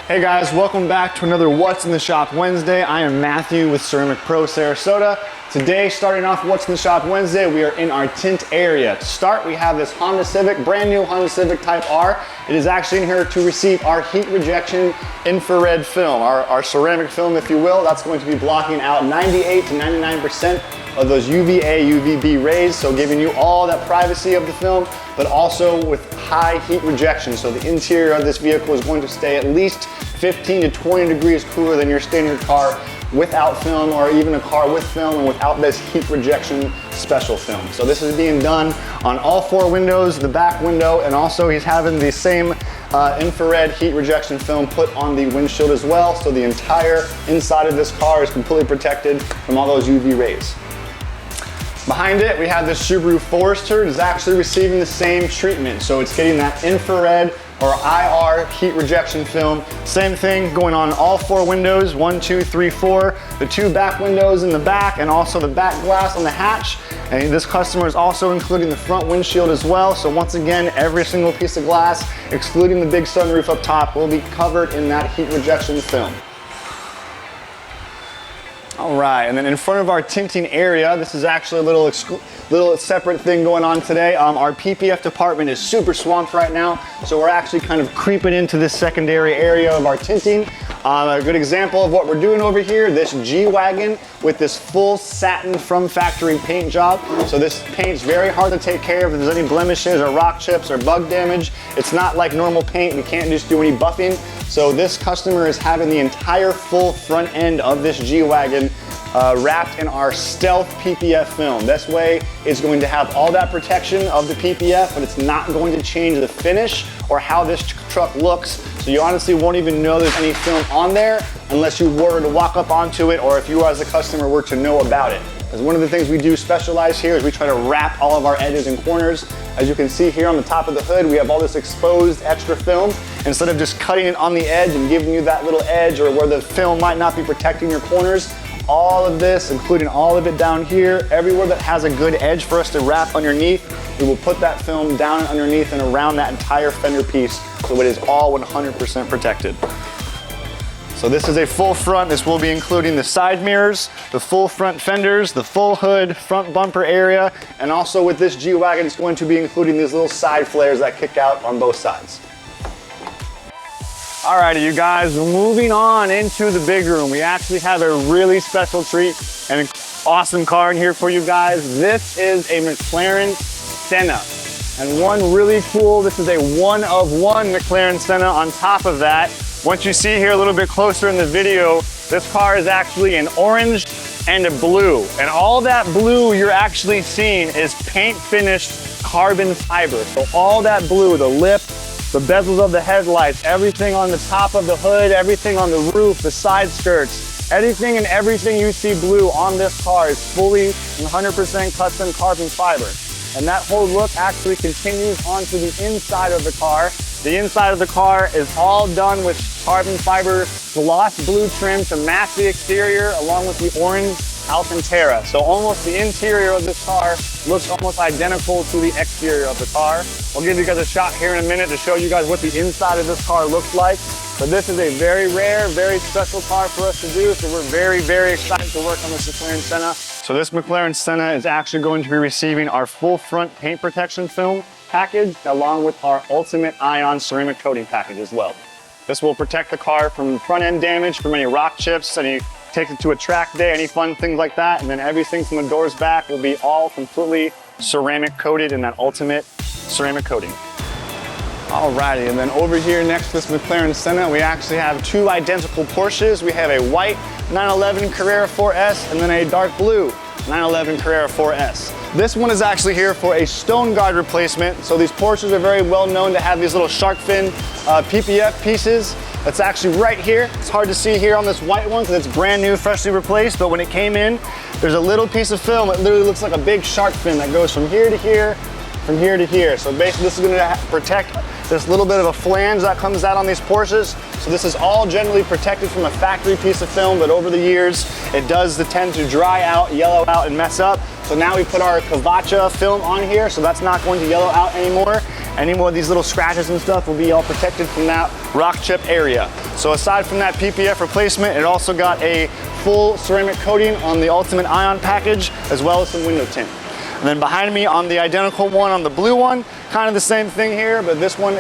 Hey guys, welcome back to another What's in the Shop Wednesday. I am Matthew with Ceramic Pro Sarasota. Today, starting off What's in the Shop Wednesday, we are in our tint area. To start, we have this Honda Civic, brand new Honda Civic Type R. It is actually in here to receive our heat rejection infrared film, our ceramic film, if you will. That's going to be blocking out 98 to 99% of those UVA, UVB rays, so giving you all that privacy of the film, but also with high heat rejection. So the interior of this vehicle is going to stay at least 15 to 20 degrees cooler than your standard car without film, or even a car with film and without this heat rejection special film. So this is being done on all four windows, the back window, and also he's having the same infrared heat rejection film put on the windshield as well. So the entire inside of this car is completely protected from all those UV rays. Behind it, we have this Subaru Forester. It is actually receiving the same treatment. So it's getting that infrared or IR heat rejection film. Same thing going on all four windows, 1, 2, 3, 4. The two back windows in the back and also the back glass on the hatch. And this customer is also including the front windshield as well. So once again, every single piece of glass, excluding the big sunroof up top, will be covered in that heat rejection film. All right, and then in front of our tinting area, this is actually a little separate thing going on today. Our PPF department is super swamped right now, so we're actually kind of creeping into this secondary area of our tinting. A good example of what we're doing over here, this G-Wagon with this full satin from factory paint job. So this paint's very hard to take care of if there's any blemishes or rock chips or bug damage. It's not like normal paint, we can't just do any buffing. So this customer is having the entire full front end of this G-Wagon wrapped in our Stealth PPF film. This way it's going to have all that protection of the PPF, but it's not going to change the finish or how this truck looks. So you honestly won't even know there's any film on there unless you were to walk up onto it, or if you as a customer were to know about it. Because one of the things we do specialize here is we try to wrap all of our edges and corners. As you can see here on the top of the hood, we have all this exposed extra film. Instead of just cutting it on the edge and giving you that little edge or where the film might not be protecting your corners, all of this, including all of it down here, everywhere that has a good edge for us to wrap underneath, we will put that film down underneath and around that entire fender piece so it is all 100% protected. So this is a full front. This will be including the side mirrors, the full front fenders, the full hood, front bumper area, and also with this G-Wagon, it's going to be including these little side flares that kick out on both sides. Alrighty, you guys, moving on into the big room. We actually have a really special treat and an awesome car in here for you guys. This is a McLaren Senna. And one really cool, this is a one-of-one McLaren Senna. On top of that, once you see here a little bit closer in the video, this car is actually an orange and a blue. And all that blue you're actually seeing is paint finished carbon fiber. So all that blue, the lip, the bezels of the headlights, everything on the top of the hood, everything on the roof, the side skirts, anything and everything you see blue on this car is fully 100% custom carbon fiber. And that whole look actually continues onto the inside of the car. The inside of the car is all done with carbon fiber gloss blue trim to match the exterior along with the orange Alcantara. So almost the interior of this car looks almost identical to the exterior of the car. I'll give you guys a shot here in a minute to show you guys what the inside of this car looks like. But this is a very rare, very special car for us to do. So we're very, very excited to work on this McLaren Senna. So this McLaren Senna is actually going to be receiving our full front paint protection film package along with our Ultimate Ion ceramic coating package as well. This will protect the car from front end damage, from any rock chips, any take it to a track day, any fun things like that. And then everything from the doors back will be all completely ceramic coated in that Ultimate ceramic coating. Alrighty, and then over here next to this McLaren Senna, we actually have two identical Porsches. We have a white 911 Carrera 4S and then a dark blue 911 Carrera 4S. This one is actually here for a stone guard replacement. So these Porsches are very well known to have these little shark fin PPF pieces. That's actually right here. It's hard to see here on this white one because it's brand new, freshly replaced, but when it came in, there's a little piece of film. It literally looks like a big shark fin that goes from here to here, from here to here. So basically this is gonna protect this little bit of a flange that comes out on these Porsches. So this is all generally protected from a factory piece of film, but over the years, it does tend to dry out, yellow out, and mess up. So now we put our Kavacha film on here, so that's not going to yellow out anymore. Any more of these little scratches and stuff will be all protected from that rock chip area. So aside from that PPF replacement, it also got a full ceramic coating on the Ultimate Ion package, as well as some window tint. And then behind me on the identical one, on the blue one, kind of the same thing here, but this one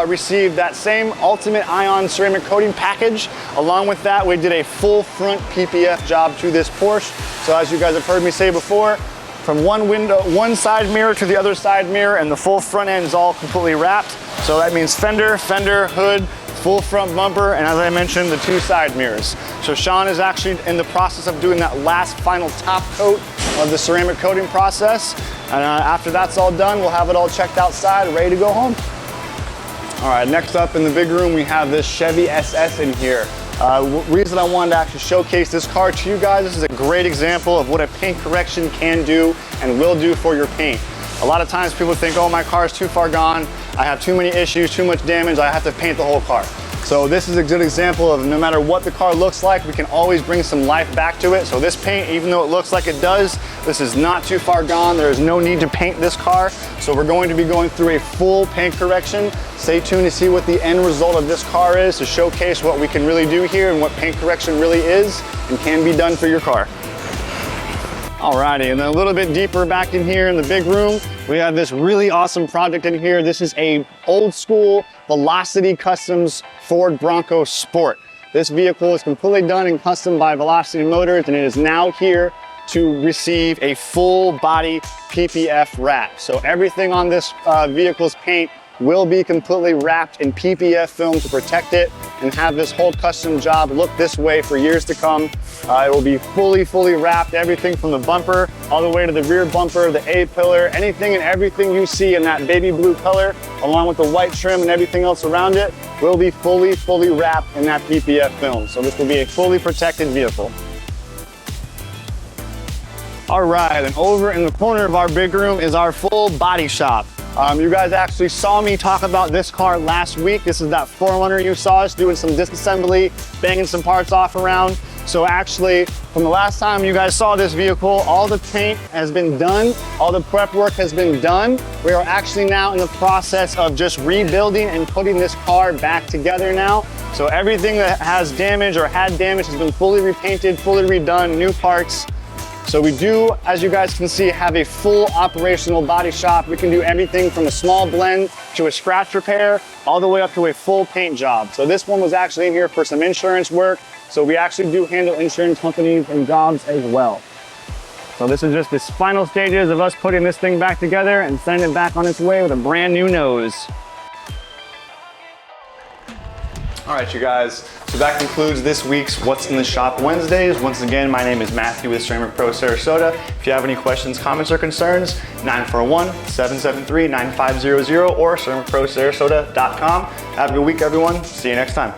received that same Ultimate Ion ceramic coating package. Along with that, we did a full front PPF job to this Porsche. So as you guys have heard me say before, from one side mirror to the other side mirror, and the full front end is all completely wrapped. So that means fender, hood, full front bumper, and as I mentioned, the 2 side mirrors. So Sean is actually in the process of doing that last final top coat of the ceramic coating process. And after that's all done, we'll have it all checked outside, ready to go home. All right, next up in the big room, we have this Chevy SS in here. Reason I wanted to actually showcase this car to you guys, this is a great example of what a paint correction can do and will do for your paint. A lot of times people think, oh, my car is too far gone, I have too many issues, too much damage, I have to paint the whole car. So this is a good example of no matter what the car looks like, we can always bring some life back to it. So this paint, even though it looks like it does, this is not too far gone. There is no need to paint this car. So we're going to be going through a full paint correction. Stay tuned to see what the end result of this car is, to showcase what we can really do here and what paint correction really is and can be done for your car. Alrighty, and then a little bit deeper back in here in the big room, we have this really awesome project in here. This is a old school Velocity Customs Ford Bronco Sport. This vehicle is completely done and custom by Velocity Motors, and it is now here to receive a full body PPF wrap. So everything on this vehicle's paint will be completely wrapped in PPF film to protect it and have this whole custom job look this way for years to come. It will be fully wrapped, everything from the bumper all the way to the rear bumper, the A-pillar, anything and everything you see in that baby blue color, along with the white trim and everything else around it, will be fully wrapped in that PPF film. So this will be a fully protected vehicle. All right, and over in the corner of our big room is our full body shop. You guys actually saw me talk about this car last week. This is that 4Runner you saw us doing some disassembly, banging some parts off around. So actually, from the last time you guys saw this vehicle, all the paint has been done, all the prep work has been done. We are actually now in the process of just rebuilding and putting this car back together now. So everything that has damage or had damage has been fully repainted, fully redone, new parts. So we do, as you guys can see, have a full operational body shop. We can do everything from a small blend to a scratch repair, all the way up to a full paint job. So this one was actually in here for some insurance work. So we actually do handle insurance companies and jobs as well. So this is just the final stages of us putting this thing back together and sending it back on its way with a brand new nose. All right, you guys, so that concludes this week's What's in the Shop Wednesdays. Once again, my name is Matthew with Pro Sarasota. If you have any questions, comments, or concerns, 941-773-9500 or ceramicprosarasota.com. Have a good week, everyone. See you next time.